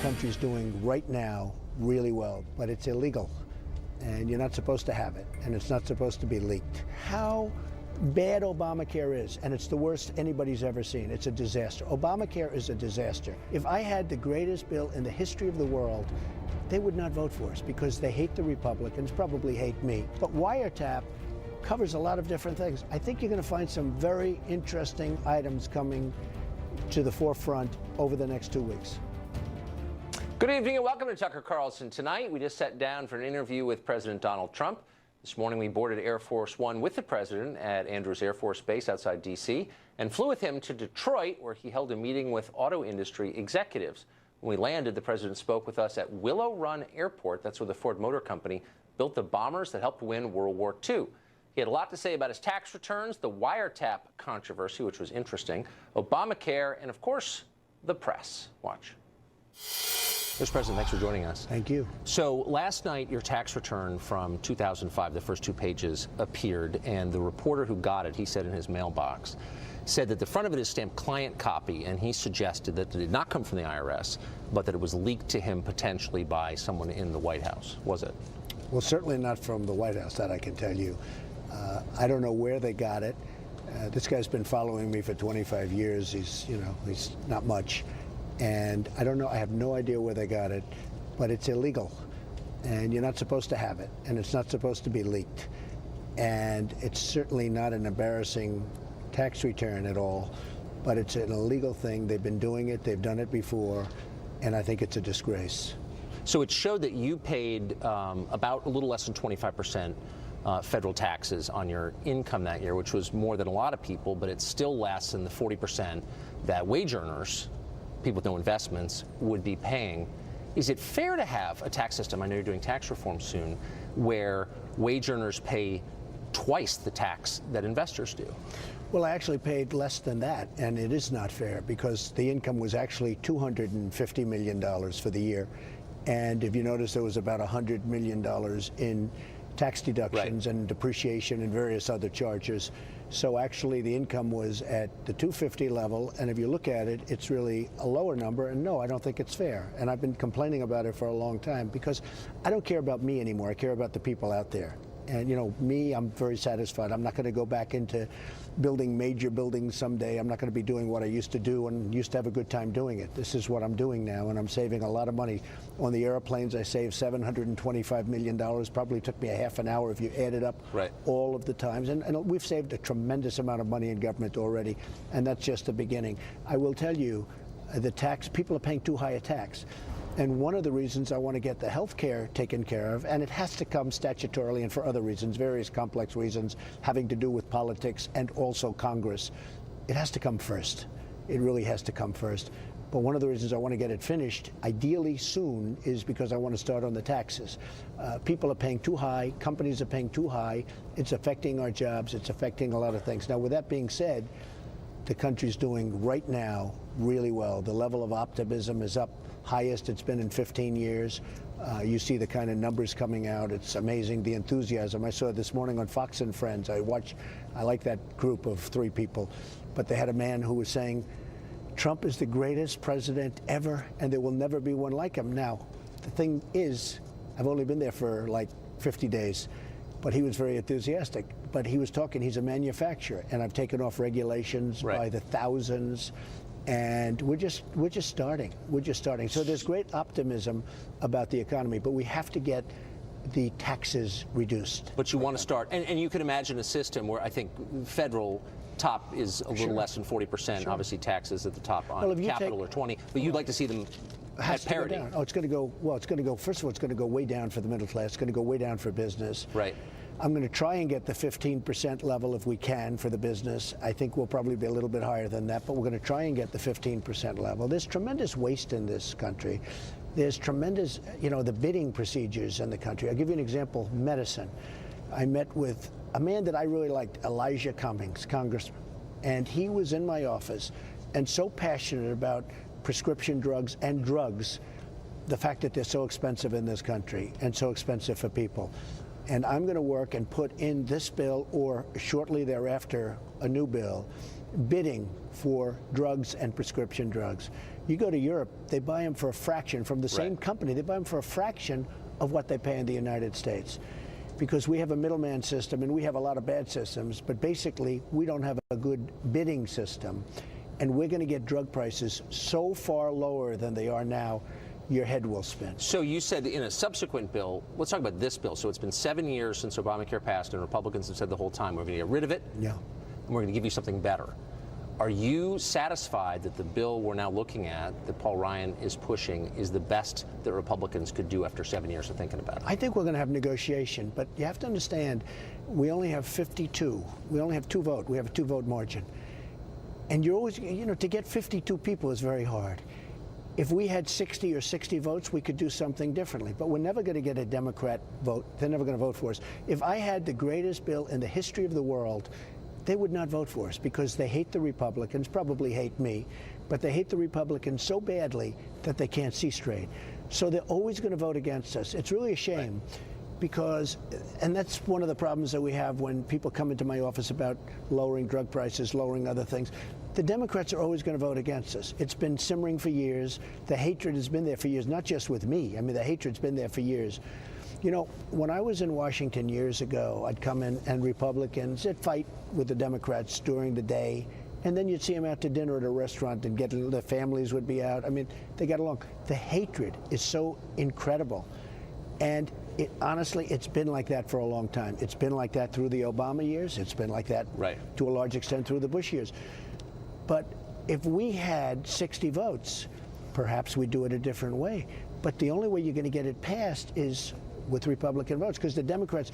country's doing right now really well, but it's illegal, and you're not supposed to have it, and it's not supposed to be leaked. How bad Obamacare is, and it's the worst anybody's ever seen. It's a disaster. Obamacare is a disaster. If I had the greatest bill in the history of the world, they would not vote for us because they hate the Republicans, probably hate me. But wiretap covers a lot of different things. I think you're going to find some very interesting items coming to the forefront over the next 2 weeks. Good evening and welcome to Tucker Carlson. Tonight, we just sat down for an interview with President Donald Trump. This morning, we boarded Air Force One with the president at Andrews Air Force Base outside D.C. and flew with him to Detroit, where he held a meeting with auto industry executives. When we landed, the president spoke with us at Willow Run Airport. That's where the Ford Motor Company built the bombers that helped win World War II. He had a lot to say about his tax returns, the wiretap controversy, which was interesting, Obamacare, and, of course, the press. Watch. Mr. President, thanks for joining us. Thank you. So last night, your tax return from 2005, the first 2 pages, appeared, and the reporter who got it, he said in his mailbox, said that the front of it is stamped client copy, and he suggested that it did not come from the IRS, but that it was leaked to him potentially by someone in the White House. Was it? Well, certainly not from the White House, that I can tell you. I don't know where they got it. This guy's been following me for 25 years. He's not much. And I don't know, I have no idea where they got it, but it's illegal. And you're not supposed to have it, and it's not supposed to be leaked. And it's certainly not an embarrassing tax return at all, but it's an illegal thing. They've been doing it, they've done it before, and I think it's a disgrace. So it showed that you paid about a little less than 25% federal taxes on your income that year, which was more than a lot of people, but it's still less than the 40% that wage earners, people with no investments, would be paying. Is it fair to have a tax system, I know you're doing tax reform soon, where wage earners pay twice the tax that investors do? Well, I actually paid less than that, and it is not fair because the income was actually $250 million for the year. And if you notice, there was about $100 million in tax deductions and depreciation and various other charges. So actually the income was at the 250 level, and if you look at it, it's really a lower number, and no, I don't think it's fair. And I've been complaining about it for a long time because I don't care about me anymore. I care about the people out there. And, you know, me, I'm very satisfied. I'm not going to go back into building major buildings someday. I'm not going to be doing what I used to do and used to have a good time doing it. This is what I'm doing now, and I'm saving a lot of money. On the airplanes, I saved $725 million. Probably took me a half an hour if you added up all of the times. And we've saved a tremendous amount of money in government already, and that's just the beginning. I will tell you, the tax, people are paying too high a tax. And one of the reasons I want to get the health care taken care of, and it has to come statutorily and for other reasons, various complex reasons having to do with politics and also Congress, it has to come first. It really has to come first. But one of the reasons I want to get it finished, ideally soon, is because I want to start on the taxes. People are paying too high, companies are paying too high, it's affecting our jobs, it's affecting a lot of things. Now, with that being said, the country's doing right now really well. The level of optimism is up, highest it's been in 15 years. You see the kind of numbers coming out. It's amazing, the enthusiasm. I saw this morning on Fox and Friends. I like that group of 3 people. But they had a man who was saying, Trump is the greatest president ever, and there will never be one like him. Now, the thing is, I've only been there for like 50 days, but he was very enthusiastic. But he was talking, he's a manufacturer, and I've taken off regulations by the thousands. And we're just starting. We're just starting. So there's great optimism about the economy, but we have to get the taxes reduced. But you want to start, and you can imagine a system where I think federal top is a little less than 40%. Obviously, taxes at the top on capital are 20, but you'd like to see them at parity. Oh, it's going to go. Well, it's going to go. First of all, it's going to go way down for the middle class. It's going to go way down for business. Right. I'm going to try and get the 15% level if we can for the business. I think we'll probably be a little bit higher than that, but we're going to try and get the 15% level. There's tremendous waste in this country. There's tremendous, the bidding procedures in the country. I'll give you an example, medicine. I met with a man that I really liked, Elijah Cummings, congressman, and he was in my office and so passionate about prescription drugs and drugs, the fact that they're so expensive in this country and so expensive for people. And I'm going to work and put in this bill, or shortly thereafter, a new bill, bidding for drugs and prescription drugs. You go to Europe, they buy them for a fraction from the same Right. company. They buy them for a fraction of what they pay in the United States. Because we have a middleman system, and we have a lot of bad systems, but basically we don't have a good bidding system. And we're going to get drug prices so far lower than they are now, your head will spin. So you said in a subsequent bill, let's talk about this bill. So it's been 7 years since Obamacare passed, and Republicans have said the whole time, we're going to get rid of it, Yeah. and we're going to give you something better. Are you satisfied that the bill we're now looking at, that Paul Ryan is pushing, is the best that Republicans could do after 7 years of thinking about it? I think we're going to have negotiation, but you have to understand, we only have 52. We only have 2 votes. We have a 2-vote margin. And you're always, to get 52 people is very hard. If we had 60 or 60 votes, we could do something differently. But we're never going to get a Democrat vote. They're never going to vote for us. If I had the greatest bill in the history of the world, they would not vote for us because they hate the Republicans, probably hate me, but they hate the Republicans so badly that they can't see straight. So they're always going to vote against us. It's really a shame. Right. Because, and that's one of the problems that we have when people come into my office about lowering drug prices, lowering other things. The Democrats are always going to vote against us. It's been simmering for years. The hatred has been there for years, not just with me. I mean, the hatred's been there for years. When I was in Washington years ago, I'd come in and Republicans, they'd fight with the Democrats during the day, and then you'd see them out to dinner at a restaurant and the families would be out. I mean, they got along. The hatred is so incredible. And honestly, it's been like that for a long time. It's been like that through the Obama years. It's been like that to a large extent through the Bush years. But if we had 60 votes, perhaps we'd do it a different way. But the only way you're going to get it passed is with Republican votes, because the Democrats,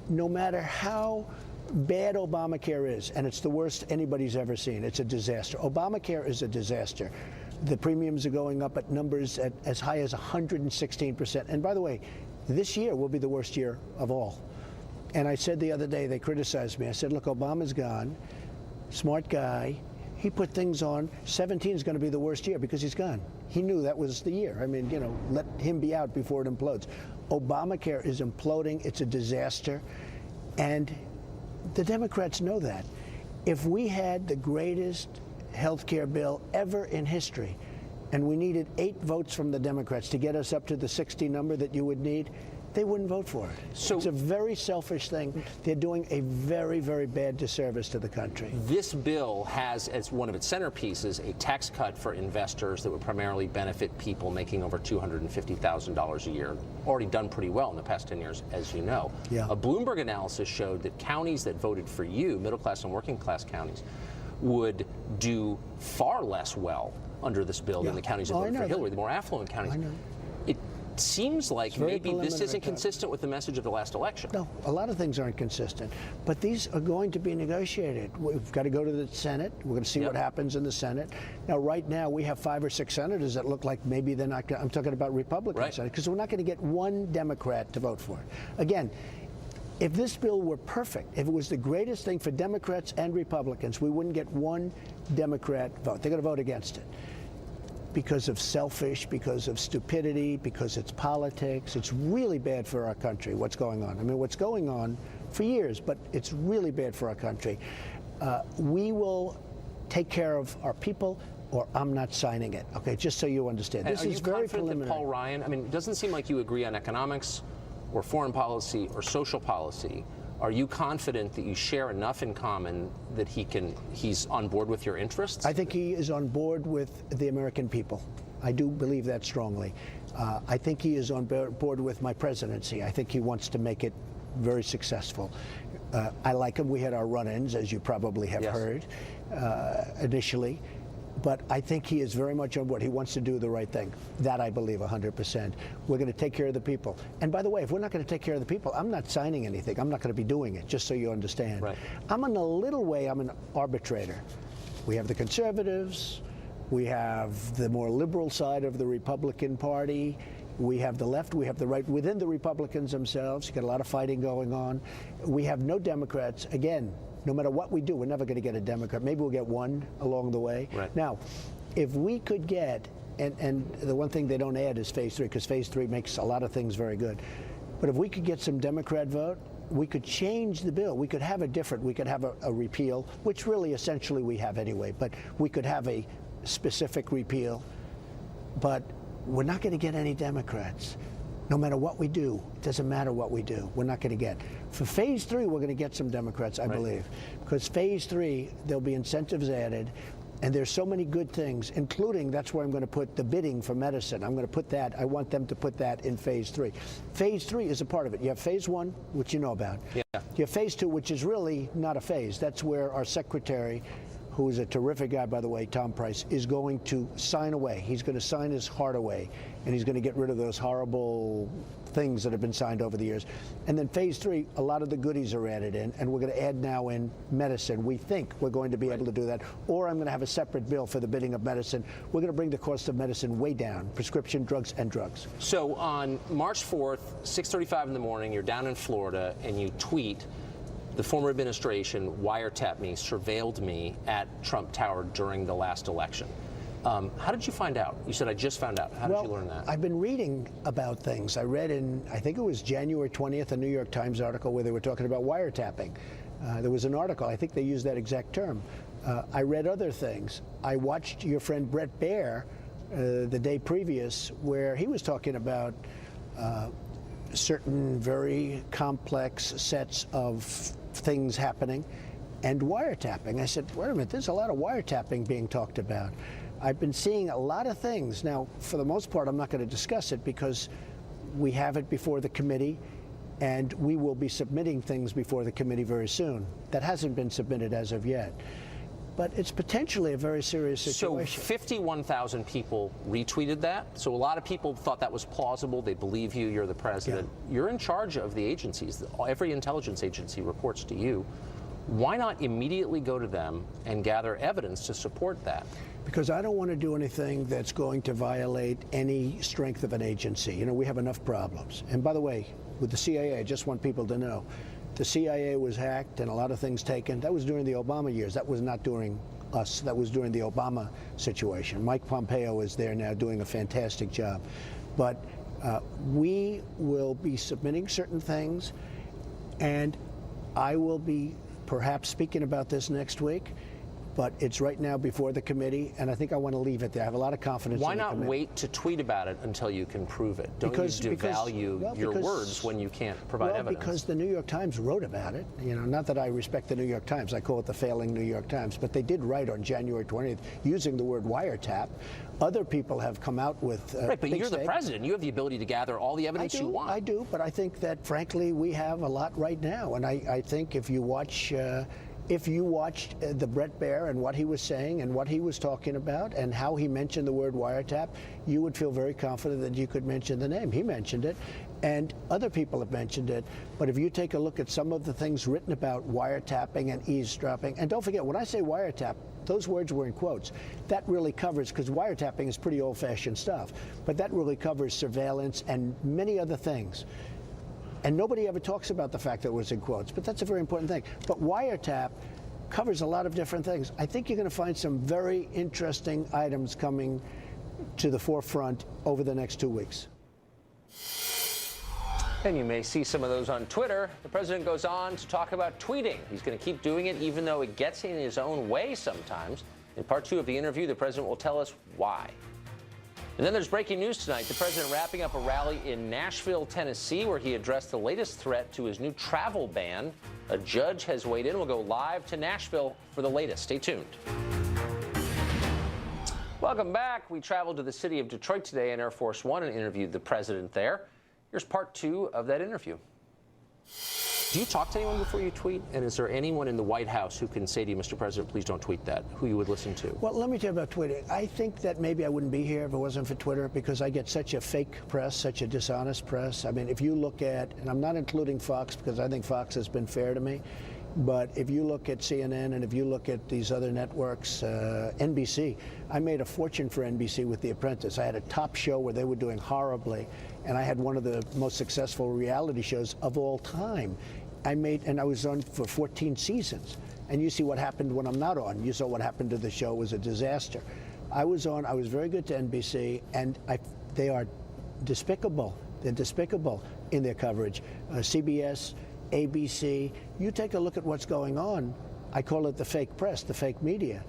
no matter how bad Obamacare is, and it's the worst anybody's ever seen, it's a disaster. Obamacare is a disaster. The premiums are going up at numbers at as high as 116%. And by the way, this year will be the worst year of all. And I said the other day, they criticized me. I said, look, Obama's gone, smart guy. He put things on. 17 is going to be the worst year because he's gone. He knew that was the year. I mean, let him be out before it implodes. Obamacare is imploding. It's a disaster. And the Democrats know that. If we had the greatest health care bill ever in history, and we needed 8 votes from the Democrats to get us up to the 60 number that you would need, they wouldn't vote for it. So it's a very selfish thing. They're doing a very, very bad disservice to the country. This bill has as one of its centerpieces a tax cut for investors that would primarily benefit people making over $250,000 a year. Already done pretty well in the past 10 years, as you know. Yeah. A Bloomberg analysis showed that counties that voted for you, middle-class and working-class counties, would do far less well under this bill than the counties that voted for Hillary, the more affluent counties. I know. It seems like maybe this isn't consistent with the message of the last election. No, a lot of things aren't consistent. But these are going to be negotiated. We've got to go to the Senate. We're going to see what happens in the Senate. Now, right now, we have 5 or 6 senators that look like maybe they're not going to, I'm talking about Republican senators, because we're not going to get one Democrat to vote for it. Again, if this bill were perfect, if it was the greatest thing for Democrats and Republicans, we wouldn't get one Democrat vote. They're going to vote against it. Because of selfish, because of stupidity, because it's politics. It's really bad for our country, what's going on. I mean, what's going on for years, but it's really bad for our country. We will take care of our people, or I'm not signing it. Okay, just so you understand. And this is very preliminary. that Paul Ryan, I mean, it doesn't seem like you agree on economics or foreign policy or social policy. Are you confident that you share enough in common that he's on board with your interests? I think he is on board with the American people. I do believe that strongly. I think he is on board with my presidency. I think he wants to make it very successful. I like him. We had our run-ins, as you probably have heard, initially. But I think he is very much on board. He wants to do the right thing. That I believe 100%. We're going to take care of the people. And by the way, if we're not going to take care of the people, I'm not signing anything. I'm not going to be doing it, just so you understand. Right. I'm in a little way, I'm an arbitrator. We have the conservatives. We have the more liberal side of the Republican Party. We have the left, we have the right within the Republicans themselves. You got a lot of fighting going on. We have no Democrats. Again, no matter what we do, we're never going to get a Democrat. Maybe we'll get one along the way. Right. Now, if we could get, and the one thing they don't add is phase 3, because phase 3 makes a lot of things very good. But if we could get some Democrat vote, we could change the bill. We could have we could have a repeal, which really essentially we have anyway, but we could have a specific repeal. but we're not going to get any Democrats. No matter what we do, it doesn't matter what we do, we're not going to get. For phase 3, we're going to get some Democrats, I believe. Because phase 3, there'll be incentives added, and there's so many good things, including, that's where I'm going to put the bidding for medicine. I'm going to put that, I want them to put that in phase 3. Phase 3 is a part of it. You have phase 1, which you know about. Yeah. You have phase 2, which is really not a phase. That's where our secretary, who is a terrific guy, by the way, Tom Price, is going to sign away. He's going to sign his heart away, and he's going to get rid of those horrible things that have been signed over the years. And then phase 3, a lot of the goodies are added in, and we're going to add now in medicine. We think we're going to be able to do that. Or I'm going to have a separate bill for the bidding of medicine. We're going to bring the cost of medicine way down, prescription drugs and drugs. So on March 4th, 6:35 in the morning, you're down in Florida, and you tweet, "The former administration wiretapped me, surveilled me at Trump Tower during the last election." How did you find out? You said, "I just found out." How did you learn that? I've been reading about things. I read in, I think it was January 20th, a New York Times article where they were talking about wiretapping. There was an article, I think they used that exact term. I read other things. I watched your friend Brett Baer the day previous, where he was talking about certain very complex sets of things happening and wiretapping. I said, wait a minute, there's a lot of wiretapping being talked about. I've been seeing a lot of things. Now, for the most part, I'm not going to discuss it because we have it before the committee, and we will be submitting things before the committee very soon. That hasn't been submitted as of yet. But it's potentially a very serious situation. So 51,000 people retweeted that. So a lot of people thought that was plausible. They believe you. You're the president. Yeah. You're in charge of the agencies. Every intelligence agency reports to you. Why not immediately go to them and gather evidence to support that? Because I don't want to do anything that's going to violate any strength of an agency. You know, we have enough problems. And by the way, with the CIA, I just want people to know, the CIA was hacked and a lot of things taken. That was during the Obama years. That was not during us. That was during the Obama situation. Mike Pompeo is there now doing a fantastic job. But we will be submitting certain things, and I will be perhaps speaking about this next week. But it's right now before the committee, and I think I want to leave it there. I have a lot of confidence in the committee. Why not wait to tweet about it until you can prove it? Don't you devalue your words when you can't provide evidence? Because the New York Times wrote about it. You know, not that I respect the New York Times. I call it the failing New York Times. But they did write on January 20th using the word wiretap. Other people have come out with right, but you're the president. You have the ability to gather all the evidence you want. I do, but I think that, frankly, we have a lot right now. And I think if you watch... If you watched the Brett Baer and what he was saying and what he was talking about and how he mentioned the word wiretap, you would feel very confident that you could mention the name. He mentioned it, and other people have mentioned it. But if you take a look at some of the things written about wiretapping and eavesdropping, and don't forget, when I say wiretap, those words were in quotes. That really covers, because wiretapping is pretty old-fashioned stuff, but that really covers surveillance and many other things. And nobody ever talks about the fact that it was in quotes, but that's a very important thing. But wiretap covers a lot of different things. I think you're going to find some very interesting items coming to the forefront over the next 2 weeks. And you may see some of those on Twitter. The president goes on to talk about tweeting. He's going to keep doing it even though it gets in his own way sometimes. In part 2 of the interview, the president will tell us why. And then there's breaking news tonight. The president wrapping up a rally in Nashville, Tennessee, where he addressed the latest threat to his new travel ban. A judge has weighed in. We'll go live to Nashville for the latest. Stay tuned. Welcome back. We traveled to the city of Detroit today in Air Force One and interviewed the president there. Here's part 2 of that interview. Do you talk to anyone before you tweet? And is there anyone in the White House who can say to you, Mr. President, please don't tweet that, who you would listen to? Well, let me tell you about tweeting. I think that maybe I wouldn't be here if it wasn't for Twitter, because I get such a fake press, such a dishonest press. I mean, if you look at, and I'm not including Fox because I think Fox has been fair to me, but if you look at CNN and if you look at these other networks, NBC, I made a fortune for NBC with The Apprentice. I had a top show where they were doing horribly, and I had one of the most successful reality shows of all time. And I was on for 14 seasons. And you see what happened when I'm not on. You saw what happened to the show. It was a disaster. I was on, I was very good to NBC, and they are despicable. They're despicable in their coverage. CBS, ABC, you take a look at what's going on. I call it the fake press, the fake media.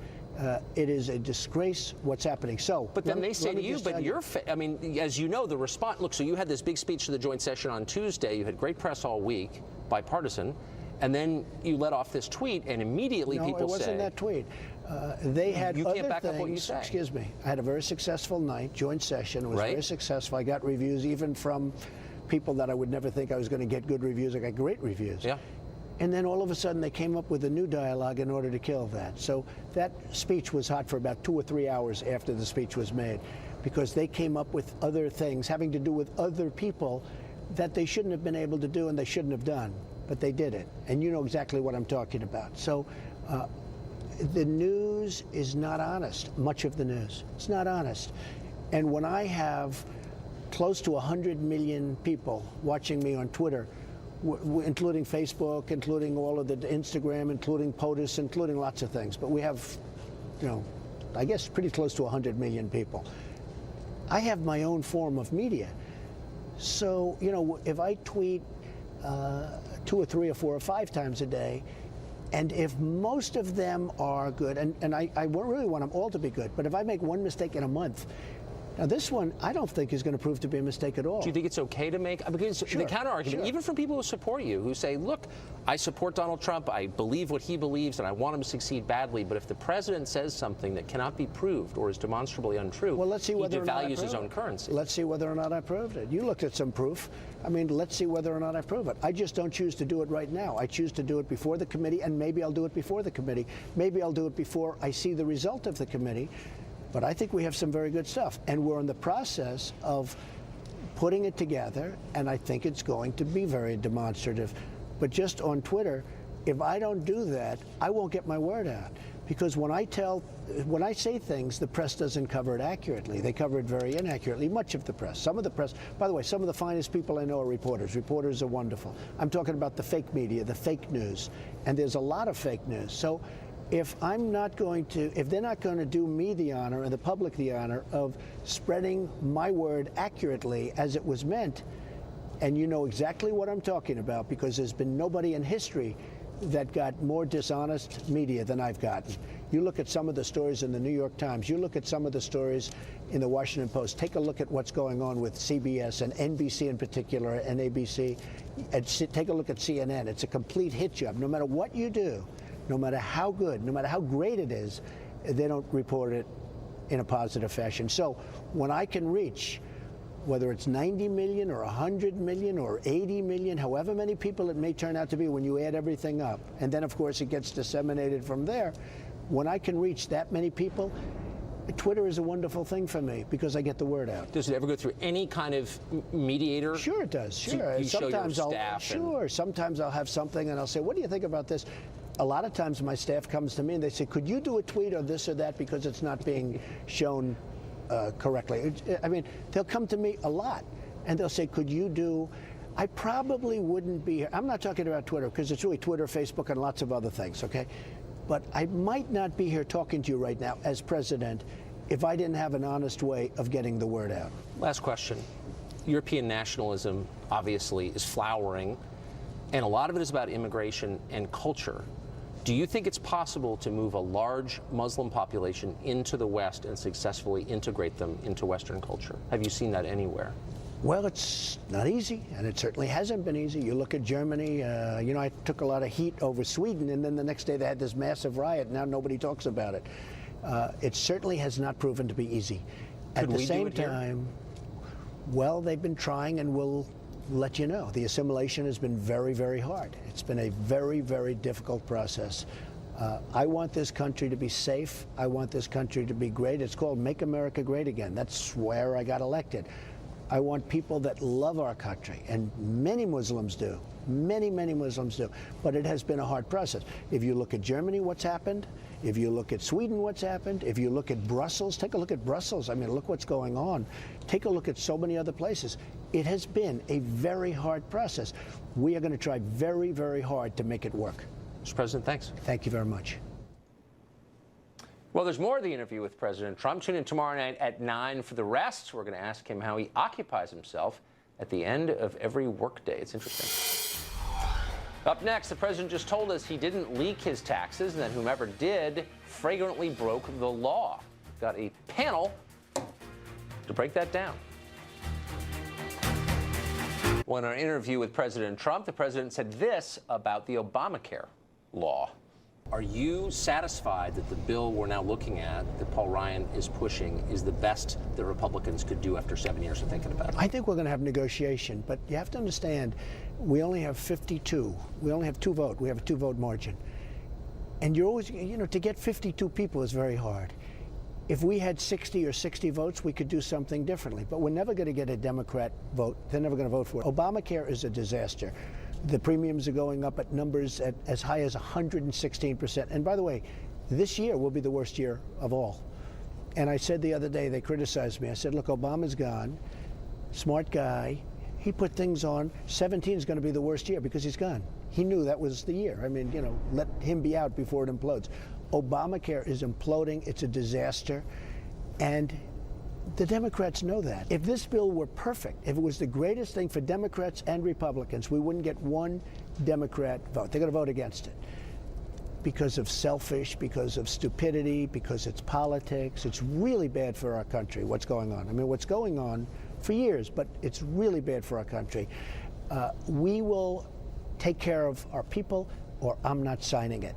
It is a disgrace what's happening. So, but then they say to you, but you're, I mean, as you know, the response, look, so you had this big speech to the joint session on Tuesday. You had great press all week, bipartisan, and then you let off this tweet, and immediately people say. No, it wasn't that tweet. They had you other can't back things. Up what you say. Excuse me. I had a very successful night, joint session. It was very successful. I got reviews even from people that I would never think I was going to get good reviews. I got great reviews. Yeah. And then all of a sudden they came up with a new dialogue in order to kill that. So that speech was hot for about 2 or 3 hours after the speech was made, because they came up with other things having to do with other people that they shouldn't have been able to do and they shouldn't have done, but they did it. And you know exactly what I'm talking about. So the news is not honest, much of the news. It's not honest. And when I have close to 100 million people watching me on Twitter, including Facebook, including all of the Instagram, including POTUS, including lots of things. But we have, you know, I guess pretty close to 100 million people. I have my own form of media. So, you know, if I tweet 2 or 3 or 4 or 5 times a day, and if most of them are good, and I really want them all to be good, but if I make one mistake in a month, now, this one, I don't think is going to prove to be a mistake at all. Do you think it's okay to make? Because the counter-argument, even from people who support you, who say, look, I support Donald Trump, I believe what he believes, and I want him to succeed badly, but if the president says something that cannot be proved or is demonstrably untrue, well, let's see whether he devalues his own currency. Let's see whether or not I proved it. You looked at some proof. I mean, let's see whether or not I prove it. I just don't choose to do it right now. I choose to do it before the committee, and maybe I'll do it before the committee. Maybe I'll do it before I see the result of the committee. But I think we have some very good stuff, and we're in the process of putting it together, and I think it's going to be very demonstrative. But just on Twitter, if I don't do that, I won't get my word out. Because when I say things, the press doesn't cover it accurately. They cover it very inaccurately, much of the press. Some of the press, by the way, some of the finest people I know are reporters. Reporters are wonderful. I'm talking about the fake media, the fake news, and there's a lot of fake news. So if they're not going to do me the honor and the public the honor of spreading my word accurately as it was meant, and you know exactly what I'm talking about, because there's been nobody in history that got more dishonest media than I've gotten. You look at some of the stories in the New York Times, you look at some of the stories in the Washington Post, take a look at what's going on with CBS and NBC in particular, and ABC, and take a look at CNN. It's a complete hit job. No matter what you do, no matter how good, no matter how great it is, they don't report it in a positive fashion. So when I can reach, whether it's 90 million or 100 million or 80 million, however many people it may turn out to be when you add everything up, and then of course it gets disseminated from there, when I can reach that many people, Twitter is a wonderful thing for me because I get the word out. Does it ever go through any kind of mediator? Sure it does, sure. You sometimes show your staff sometimes I'll have something and I'll say, what do you think about this? A lot of times my staff comes to me and they say, could you do a tweet or this or that because it's not being shown correctly? I mean, they'll come to me a lot and they'll say, could you do, I probably wouldn't be here. I'm not talking about Twitter because it's really Twitter, Facebook, and lots of other things, okay? But I might not be here talking to you right now as president if I didn't have an honest way of getting the word out. Last question. European nationalism obviously is flowering, and a lot of it is about immigration and culture. Do you think it's possible to move a large Muslim population into the West and successfully integrate them into Western culture? Have you seen that anywhere? Well, it's not easy, and it certainly hasn't been easy. You look at Germany, you know, I took a lot of heat over Sweden, and then the next day they had this massive riot. Now nobody talks about it. It certainly has not proven to be easy. At the same time, well, they've been trying, and we'll let you know. The assimilation has been very, very hard. It's been a very, very difficult process. I want this country to be safe. I want this country to be great. It's called Make America Great Again. That's where I got elected. I want people that love our country, and many Muslims do. Many, many Muslims do. But it has been a hard process. If you look at Germany, what's happened? If you look at Sweden, what's happened? If you look at Brussels, take a look at Brussels. I mean, look what's going on. Take a look at so many other places. It has been a very hard process. We are going to try very, very hard to make it work. Mr. President, thanks. Thank you very much. Well, there's more of the interview with President Trump. Tune in tomorrow night at 9 for the rest. We're going to ask him how he occupies himself at the end of every workday. It's interesting. Up next, the president just told us he didn't leak his taxes and that whomever did flagrantly broke the law. We've got a panel to break that down. Well, in our interview with President Trump, the president said this about the Obamacare law. Are you satisfied that the bill we're now looking at, that Paul Ryan is pushing, is the best that Republicans could do after 7 years of thinking about it? I think we're going to have negotiation, but you have to understand, we only have 52. We only have two vote. We have a two-vote margin. And you're always, to get 52 people is very hard. If we had 60 or 60 votes, we could do something differently. But we're never going to get a Democrat vote. They're never going to vote for it. Obamacare is a disaster. The premiums are going up at numbers at as high as 116%. And by the way, this year will be the worst year of all. And I said the other day, they criticized me. I said, look, Obama's gone, smart guy. He put things on. 17 is going to be the worst year because he's gone. He knew that was the year. I mean, let him be out before it implodes. Obamacare is imploding. It's a disaster. And the Democrats know that. If this bill were perfect, if it was the greatest thing for Democrats and Republicans, we wouldn't get one Democrat vote. They're going to vote against it because of selfish, because of stupidity, because it's politics. It's really bad for our country, what's going on. I mean, what's going on for years, but it's really bad for our country. We will take care of our people, or I'm not signing it.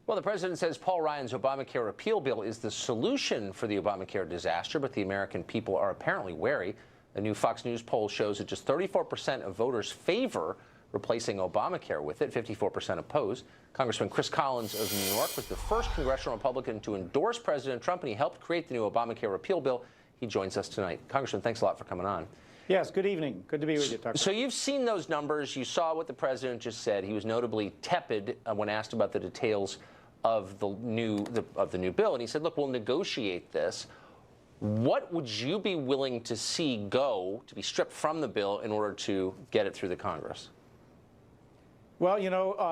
Well, the president says Paul Ryan's Obamacare repeal bill is the solution for the Obamacare disaster, but the American people are apparently wary. A new Fox News poll shows that just 34% of voters favor replacing Obamacare with it, 54% oppose. Congressman Chris Collins of New York was the first congressional Republican to endorse President Trump, and he helped create the new Obamacare repeal bill. He joins us tonight. Congressman, thanks a lot for coming on. Yes, good evening. Good to be with you, Tucker. So you've seen those numbers. You saw what the president just said. He was notably tepid when asked about the details of the new bill, and he said, look, we'll negotiate this. What would you be willing to see go to be stripped from the bill in order to get it through the Congress? Well,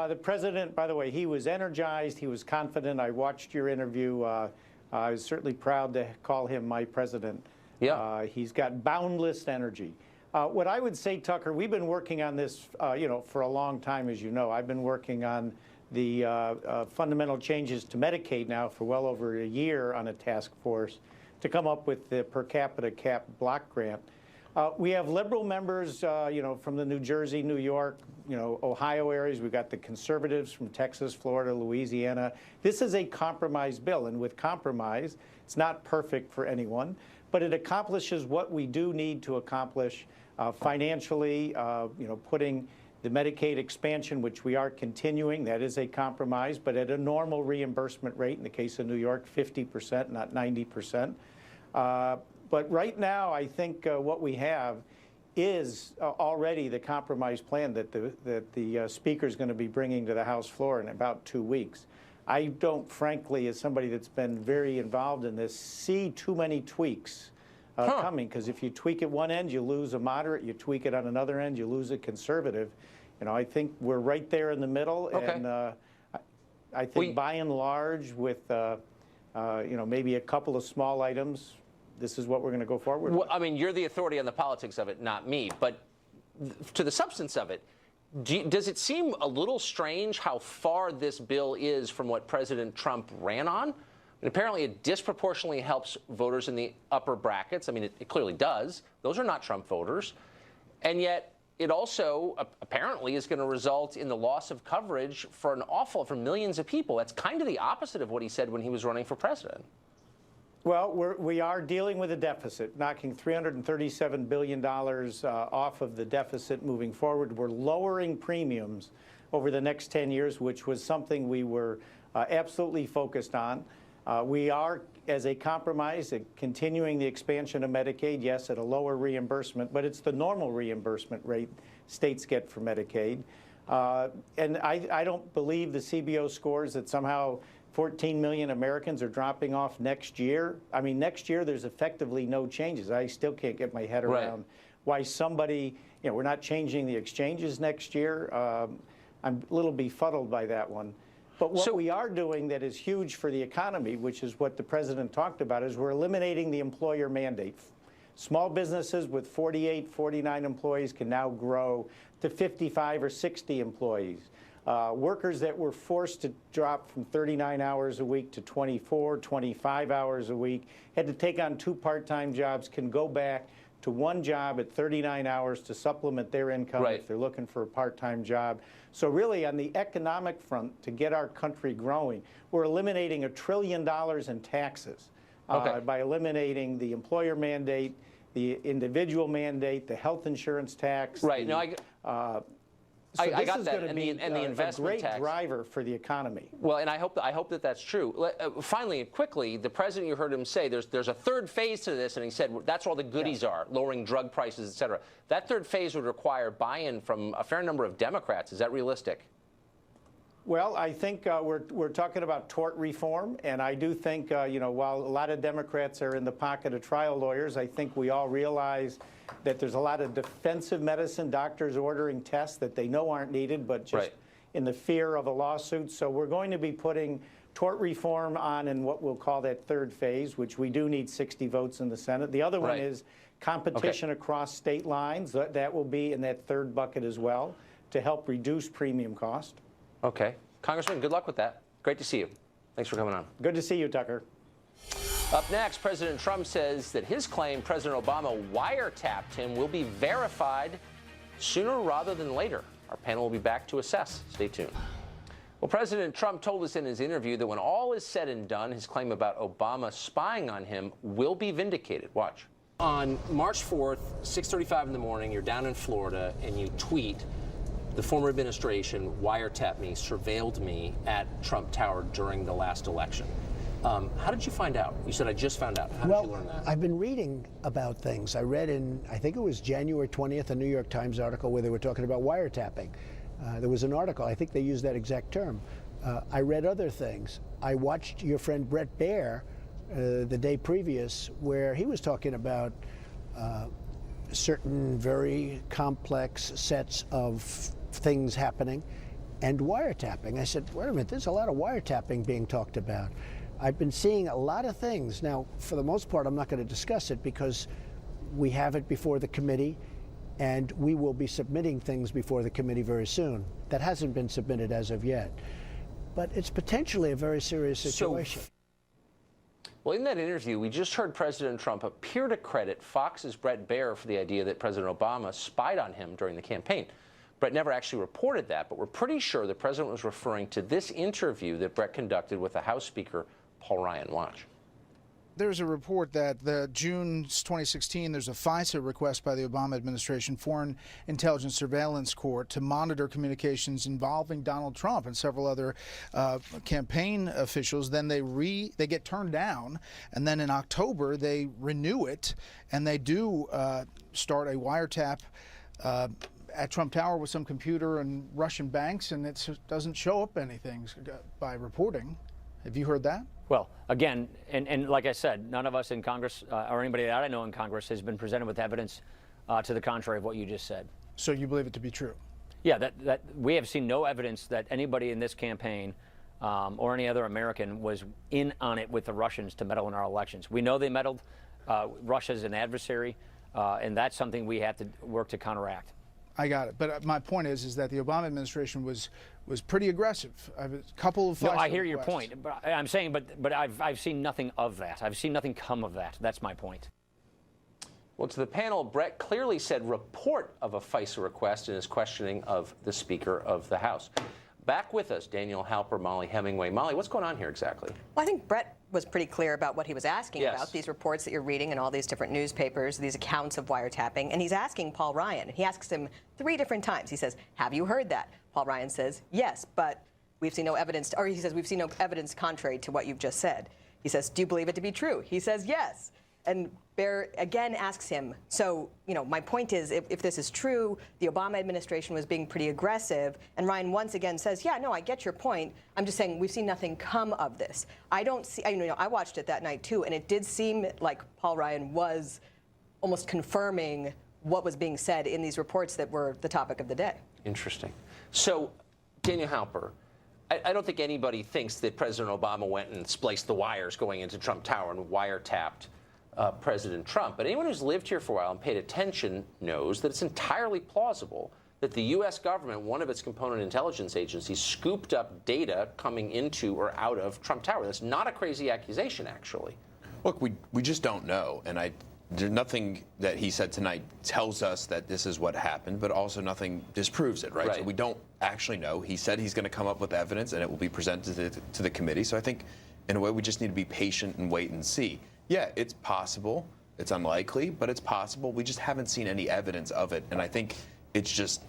the president, by the way, he was energized. He was confident. I watched your interview. I was certainly proud to call him my president. Yeah. He's got boundless energy. What I would say, Tucker, we've been working on this, for a long time, as you know. I've been working on the fundamental changes to Medicaid now for well over a year on a task force to come up with the per capita cap block grant. We have liberal members, from the New Jersey, New York, Ohio areas. We've got the conservatives from Texas, Florida, Louisiana. This is a compromise bill, and with compromise, it's not perfect for anyone, but it accomplishes what we do need to accomplish financially, putting the Medicaid expansion, which we are continuing, that is a compromise, but at a normal reimbursement rate. In the case of New York, 50%, not 90%. But right now, I think what we have is already the compromise plan that the Speaker is going to be bringing to the House floor in about 2 weeks. I don't, frankly, as somebody that's been very involved in this, see too many tweaks coming, because if you tweak at one end, you lose a moderate. You tweak it on another end, you lose a conservative. I think we're right there in the middle, okay. And I think by and large, with maybe a couple of small items, this is what we're going to go forward with. Well, I mean, you're the authority on the politics of it, not me. But to the substance of it, does it seem a little strange how far this bill is from what President Trump ran on? And apparently it disproportionately helps voters in the upper brackets. I mean, it clearly does. Those are not Trump voters. And yet it also apparently is going to result in the loss of coverage for millions of people. That's kind of the opposite of what he said when he was running for president. Well, we are dealing with a deficit, knocking $337 billion off of the deficit moving forward. We're lowering premiums over the next 10 years, which was something we were absolutely focused on. We are, as a compromise, continuing the expansion of Medicaid, yes, at a lower reimbursement, but it's the normal reimbursement rate states get for Medicaid. And I don't believe the CBO scores that somehow 14 million Americans are dropping off next year. I mean, next year there's effectively no changes. I still can't get my head around why somebody, we're not changing the exchanges next year. I'm a little befuddled by that one. But what we are doing that is huge for the economy, which is what the president talked about, is we're eliminating the employer mandate. Small businesses with 48, 49 employees can now grow to 55 or 60 employees. Workers that were forced to drop from 39 hours a week to 24, 25 hours a week, had to take on 2 part-time jobs, can go back to 1 job at 39 hours to supplement their income if they're looking for a part-time job. So really, on the economic front, to get our country growing, we're eliminating $1 trillion in taxes by eliminating the employer mandate, the individual mandate, the health insurance tax. Right. So I this got is that, going to be and the investment a great tax driver for the economy. Well, and I hope that that's true. Finally, quickly, the president, you heard him say there's a third phase to this, and he said that's where all the goodies are, lowering drug prices, et cetera. That third phase would require buy-in from a fair number of Democrats. Is that realistic? Well, I think we're talking about tort reform, and I do think, while a lot of Democrats are in the pocket of trial lawyers, I think we all realize that there's a lot of defensive medicine, doctors ordering tests that they know aren't needed, but just in the fear of a lawsuit. So we're going to be putting tort reform on in what we'll call that third phase, which we do need 60 votes in the Senate. The other one is competition across state lines. That will be in that third bucket as well to help reduce premium cost. Okay. Congressman, good luck with that. Great to see you. Thanks for coming on. Good to see you, Tucker. Up next, President Trump says that his claim President Obama wiretapped him will be verified sooner rather than later. Our panel will be back to assess. Stay tuned. Well, President Trump told us in his interview that when all is said and done, his claim about Obama spying on him will be vindicated. Watch. On March 4th, 6:35 in the morning, you're down in Florida and you tweet, the former administration wiretapped me, surveilled me at Trump Tower during the last election. How did you find out? You said, I just found out. How did you learn that? I've been reading about things. I read in, I think it was January 20th, a New York Times article where they were talking about wiretapping. There was an article, I think they used that exact term. I read other things. I watched your friend Brett Baer the day previous where he was talking about certain very complex sets of things happening and wiretapping. I said, wait a minute, there's a lot of wiretapping being talked about. I've been seeing a lot of things. Now, for the most part, I'm not going to discuss it because we have it before the committee and we will be submitting things before the committee very soon. That hasn't been submitted as of yet. But it's potentially a very serious situation. Well, in that interview, we just heard President Trump appear to credit Fox's Brett Baer for the idea that President Obama spied on him during the campaign. Brett never actually reported that, but we're pretty sure the president was referring to this interview that Brett conducted with the House Speaker, Paul Ryan. Watch. There's a report that the June 2016, there's a FISA request by the Obama administration, Foreign Intelligence Surveillance Court, to monitor communications involving Donald Trump and several other campaign officials. Then they get turned down, and then in October they renew it, and they do start a wiretap at Trump Tower with some computer and Russian banks, and it doesn't show up anything by reporting. Have you heard that? Well, again, and like I said, none of us in Congress, or anybody that I know in Congress, has been presented with evidence to the contrary of what you just said. So you believe it to be true? Yeah, that we have seen no evidence that anybody in this campaign or any other American was in on it with the Russians to meddle in our elections. We know they meddled. Russia's an adversary, and that's something we have to work to counteract. I got it. But my point is that the Obama administration was pretty aggressive. A couple of FISA I hear your requests. point. But I'm saying, but I've seen nothing of that. I've seen nothing come of that. That's my point. Well, to the panel, Brett clearly said report of a FISA request in his questioning of the Speaker of the House. Back with us, Daniel Halper, Molly Hemingway. Molly, what's going on here exactly? Well, I think Brett was pretty clear about what he was asking about, these reports that you're reading in all these different newspapers, these accounts of wiretapping, and he's asking Paul Ryan. He asks him 3 different times. He says, have you heard that? Paul Ryan says, yes, but we've seen no evidence, or he says, we've seen no evidence contrary to what you've just said. He says, do you believe it to be true? He says, yes. And Baer again asks him, so, my point is, if this is true, the Obama administration was being pretty aggressive, and Ryan once again says, yeah, no, I get your point. I'm just saying we've seen nothing come of this. I don't see, I watched it that night too, and it did seem like Paul Ryan was almost confirming what was being said in these reports that were the topic of the day. Interesting. So, Daniel Halper, I don't think anybody thinks that President Obama went and spliced the wires going into Trump Tower and wiretapped President Trump. But anyone who's lived here for a while and paid attention knows that it's entirely plausible that the U.S. government, one of its component intelligence agencies, scooped up data coming into or out of Trump Tower. That's not a crazy accusation, actually. Look, we just don't know, and there's nothing that he said tonight tells us that this is what happened, but also nothing disproves it, right? So we don't actually know. He said he's going to come up with evidence, and it will be presented to the committee. So I think, in a way, we just need to be patient and wait and see. Yeah, it's possible. It's unlikely, but it's possible. We just haven't seen any evidence of it, and I think it's just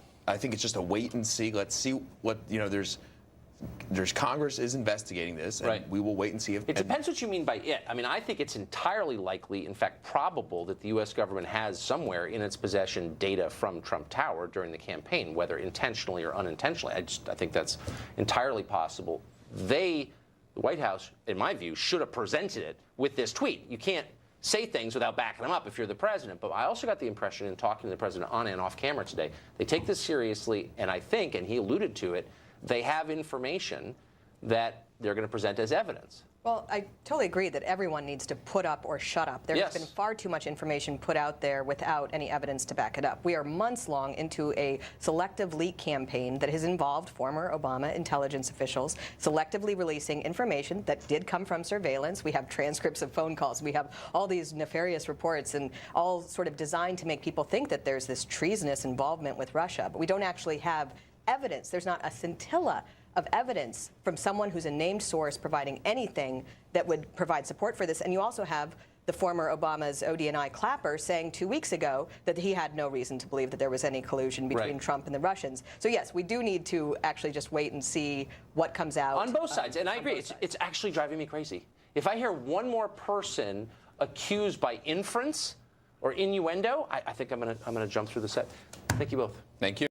a wait and see. Let's see what, there's Congress is investigating this, and we will wait and see if it depends what you mean by it. I mean, I think it's entirely likely, in fact, probable that the U.S. government has somewhere in its possession data from Trump Tower during the campaign, whether intentionally or unintentionally. I think that's entirely possible. The White House, in my view, should have presented it with this tweet. You can't say things without backing them up if you're the president. But I also got the impression in talking to the president on and off camera today, they take this seriously, and I think, and he alluded to it, they have information that they're going to present as evidence. Well, I totally agree that everyone needs to put up or shut up. There has been far too much information put out there without any evidence to back it up. We are months long into a selective leak campaign that has involved former Obama intelligence officials selectively releasing information that did come from surveillance. We have transcripts of phone calls. We have all these nefarious reports, and all sort of designed to make people think that there's this treasonous involvement with Russia. But we don't actually have evidence. There's not a scintilla of evidence from someone who's a named source providing anything that would provide support for this. And you also have the former Obama's ODNI Clapper saying 2 weeks ago that he had no reason to believe that there was any collusion between Trump and the Russians. So yes, we do need to actually just wait and see what comes out. On both sides, and I agree, it's actually driving me crazy. If I hear one more person accused by inference or innuendo, I think I'm gonna jump through the set. Thank you both. Thank you.